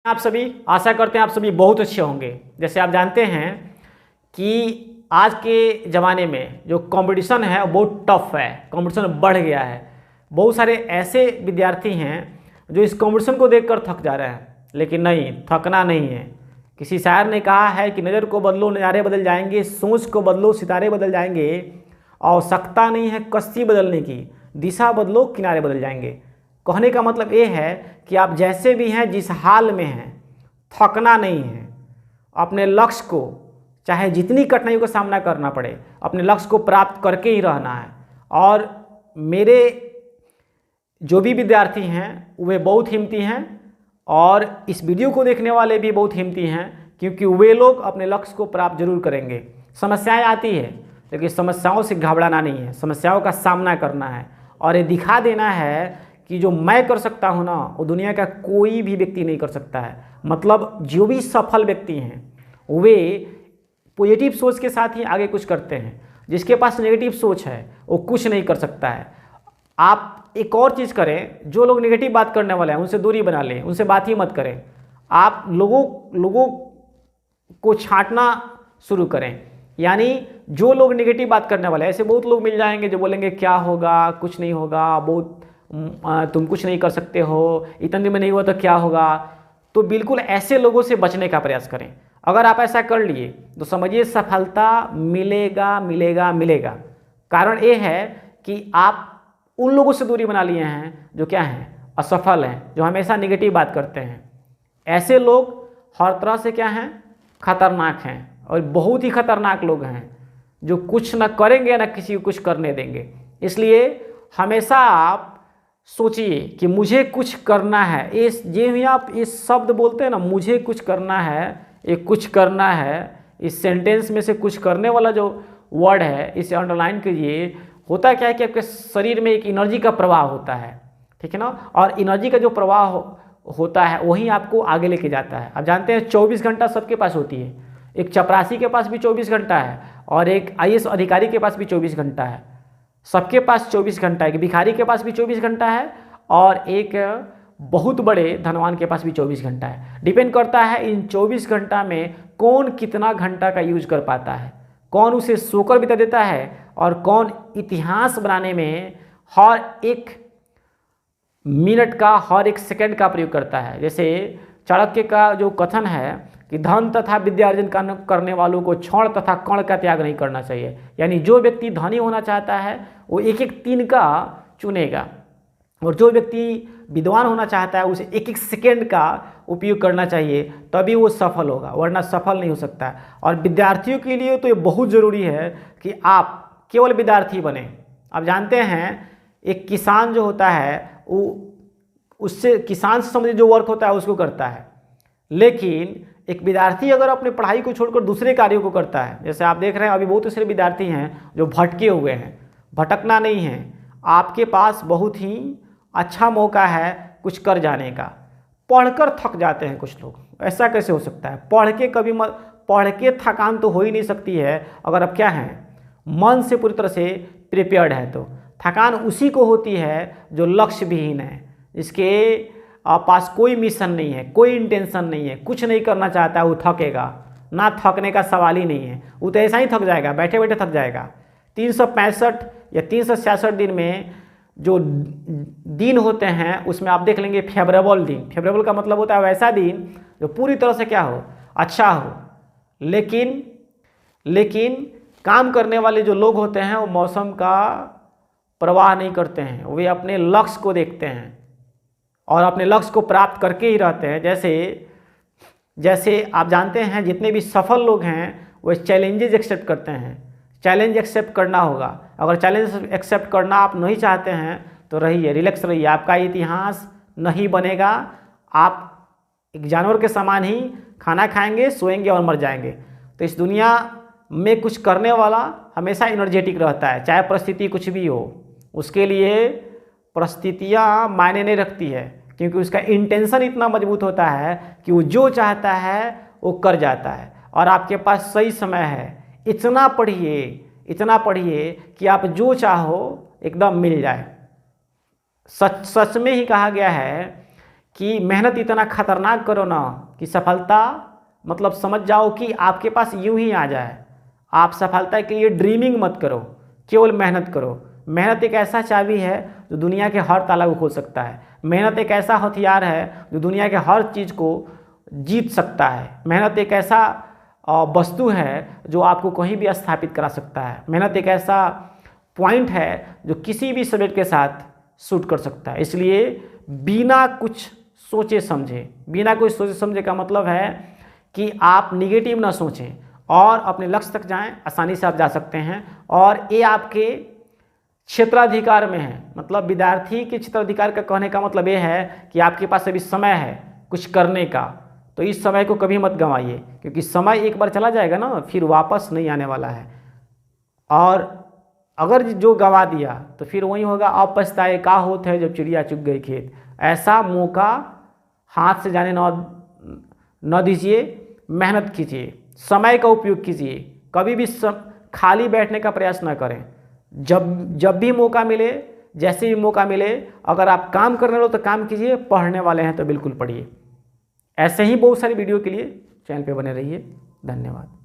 आप सभी, आशा करते हैं आप सभी बहुत अच्छे होंगे। जैसे आप जानते हैं कि आज के ज़माने में जो कंपटीशन है वो बहुत टफ है, कंपटीशन बढ़ गया है। बहुत सारे ऐसे विद्यार्थी हैं जो इस कंपटीशन को देखकर थक जा रहे हैं, लेकिन नहीं, थकना नहीं है। किसी शायर ने कहा है कि नज़र को बदलो नज़ारे बदल जाएंगे, सोच को बदलो सितारे बदल जाएंगे, आवश्यकता नहीं है कश्ती बदलने की, दिशा बदलो किनारे बदल जाएंगे। कहने का मतलब ये है कि आप जैसे भी हैं, जिस हाल में हैं, थकना नहीं है। अपने लक्ष्य को चाहे जितनी कठिनाइयों का सामना करना पड़े, अपने लक्ष्य को प्राप्त करके ही रहना है। और मेरे जो भी विद्यार्थी हैं वे बहुत हिम्मती हैं और इस वीडियो को देखने वाले भी बहुत हिम्मती हैं, क्योंकि वे लोग अपने लक्ष्य को प्राप्त जरूर करेंगे। समस्याएं आती है, लेकिन समस्याओं से घबराना नहीं है, समस्याओं का सामना करना है और ये दिखा देना है कि जो मैं कर सकता हूँ ना, वो दुनिया का कोई भी व्यक्ति नहीं कर सकता है। मतलब जो भी सफल व्यक्ति हैं वे पॉजिटिव सोच के साथ ही आगे कुछ करते हैं। जिसके पास नेगेटिव सोच है वो कुछ नहीं कर सकता है। आप एक और चीज़ करें, जो लोग नेगेटिव बात करने वाले हैं उनसे दूरी बना लें, उनसे बात ही मत करें। आप लोगों को छांटना शुरू करें। यानी जो लोग नेगेटिव बात करने वाले हैं, ऐसे बहुत लोग मिल जाएंगे जो बोलेंगे क्या होगा, कुछ नहीं होगा, बहुत तुम कुछ नहीं कर सकते हो, इतने दिन में नहीं हुआ तो क्या होगा। तो बिल्कुल ऐसे लोगों से बचने का प्रयास करें। अगर आप ऐसा कर लिए तो समझिए सफलता मिलेगा मिलेगा मिलेगा। कारण ये है कि आप उन लोगों से दूरी बना लिए हैं जो क्या हैं, असफल हैं, जो हमेशा नेगेटिव बात करते हैं। ऐसे लोग हर तरह से क्या हैं, खतरनाक हैं और बहुत ही खतरनाक लोग हैं जो कुछ ना करेंगे ना किसी को कुछ करने देंगे। इसलिए हमेशा आप सोचिए कि मुझे कुछ करना है। ये भी आप इस शब्द बोलते हैं ना, मुझे कुछ करना है, ये कुछ करना है, इस सेंटेंस में से कुछ करने वाला जो वर्ड है इसे अंडरलाइन कीजिए। होता क्या है कि आपके शरीर में एक एनर्जी का प्रवाह होता है, ठीक है ना। और एनर्जी का जो प्रवाह होता है वही आपको आगे लेके जाता है। आप जानते हैं 24 घंटा सबके पास होती है। एक चपरासी के पास भी 24 घंटा है और एक IAS अधिकारी के पास भी 24 घंटा है। सबके पास 24 घंटा है। एक भिखारी के पास भी 24 घंटा है और एक बहुत बड़े धनवान के पास भी 24 घंटा है। डिपेंड करता है इन 24 घंटा में कौन कितना घंटा का यूज कर पाता है, कौन उसे सोकर बिता देता है और कौन इतिहास बनाने में हर एक मिनट का, हर एक सेकंड का प्रयोग करता है। जैसे चाणक्य का जो कथन है कि धन तथा विद्यार्जन करने वालों को क्षण तथा कण का त्याग नहीं करना चाहिए। यानी जो व्यक्ति धनी होना चाहता है वो एक एक तीन का चुनेगा और जो व्यक्ति विद्वान होना चाहता है उसे एक एक सेकेंड का उपयोग करना चाहिए, तभी वो सफल होगा, वरना सफल नहीं हो सकता। और विद्यार्थियों के लिए तो ये बहुत ज़रूरी है कि आप केवल विद्यार्थी बने। आप जानते हैं एक किसान जो होता है वो उससे किसान से संबंधित जो वर्क होता है उसको करता है, लेकिन एक विद्यार्थी अगर अपने पढ़ाई को छोड़कर दूसरे कार्यों को करता है, जैसे आप देख रहे हैं अभी बहुत सारे विद्यार्थी हैं जो भटके हुए हैं। भटकना नहीं है, आपके पास बहुत ही अच्छा मौका है कुछ कर जाने का। पढ़कर थक जाते हैं कुछ लोग, ऐसा कैसे हो सकता है? पढ़ के थकान तो हो ही नहीं सकती है अगर आप क्या हैं, मन से पूरी तरह से प्रिपेयर्ड है। तो थकान उसी को होती है जो लक्ष्य विहीन है, इसके पास कोई मिशन नहीं है, कोई इंटेंशन नहीं है, कुछ नहीं करना चाहता है, वो थकेगा ना। थकने का सवाल ही नहीं है, वो तो ऐसा ही थक जाएगा, बैठे बैठे थक जाएगा। 365 या 366 दिन में जो दिन होते हैं उसमें आप देख लेंगे फेवरेबल दिन। फेवरेबल का मतलब होता है वैसा दिन जो पूरी तरह से क्या हो, अच्छा हो। लेकिन काम करने वाले जो लोग होते हैं वो मौसम का परवाह नहीं करते हैं, वे अपने लक्ष्य को देखते हैं और अपने लक्ष्य को प्राप्त करके ही रहते हैं। जैसे आप जानते हैं जितने भी सफल लोग हैं वो चैलेंजेस एक्सेप्ट करते हैं। चैलेंज एक्सेप्ट करना होगा। अगर चैलेंज एक्सेप्ट करना आप नहीं चाहते हैं तो रहिए, रिलैक्स रहिए, आपका इतिहास नहीं बनेगा। आप एक जानवर के समान ही खाना खाएंगे, सोएंगे और मर जाएंगे। तो इस दुनिया में कुछ करने वाला हमेशा एनर्जेटिक रहता है, चाहे परिस्थिति कुछ भी हो। उसके लिए परिस्थितियाँ मायने नहीं रखती है, क्योंकि उसका इंटेंशन इतना मजबूत होता है कि वो जो चाहता है वो कर जाता है। और आपके पास सही समय है, इतना पढ़िए कि आप जो चाहो एकदम मिल जाए। सच में ही कहा गया है कि मेहनत इतना खतरनाक करो ना कि सफलता मतलब समझ जाओ कि आपके पास यूं ही आ जाए। आप सफलता के लिए ड्रीमिंग मत करो, केवल मेहनत करो। मेहनत एक ऐसा चाबी है जो दुनिया के हर ताला को खोल सकता है। मेहनत एक ऐसा हथियार है जो दुनिया के हर चीज़ को जीत सकता है। मेहनत एक ऐसा वस्तु है जो आपको कहीं भी स्थापित करा सकता है। मेहनत एक ऐसा पॉइंट है जो किसी भी सब्जेक्ट के साथ सूट कर सकता है। इसलिए बिना कुछ सोचे समझे, बिना कुछ सोचे समझे का मतलब है कि आप निगेटिव ना सोचें और अपने लक्ष्य तक जाएं। आसानी से आप जा सकते हैं और ये आपके क्षेत्राधिकार में है। मतलब विद्यार्थी के क्षेत्राधिकार का कहने का मतलब ये है कि आपके पास अभी समय है कुछ करने का, तो इस समय को कभी मत गंवाइए, क्योंकि समय एक बार चला जाएगा ना, फिर वापस नहीं आने वाला है। और अगर जो गंवा दिया तो फिर वही होगा, अब पछताए का होत है जब चिड़िया चुग गई खेत। ऐसा मौका हाथ से जाने न दीजिए। मेहनत कीजिए, समय का उपयोग कीजिए, कभी भी खाली बैठने का प्रयास न करें। जब भी मौका मिले, जैसे भी मौका मिले, अगर आप काम करने लो तो काम कीजिए, पढ़ने वाले हैं तो बिल्कुल पढ़िए। ऐसे ही बहुत सारी वीडियो के लिए चैनल पे बने रहिए। धन्यवाद।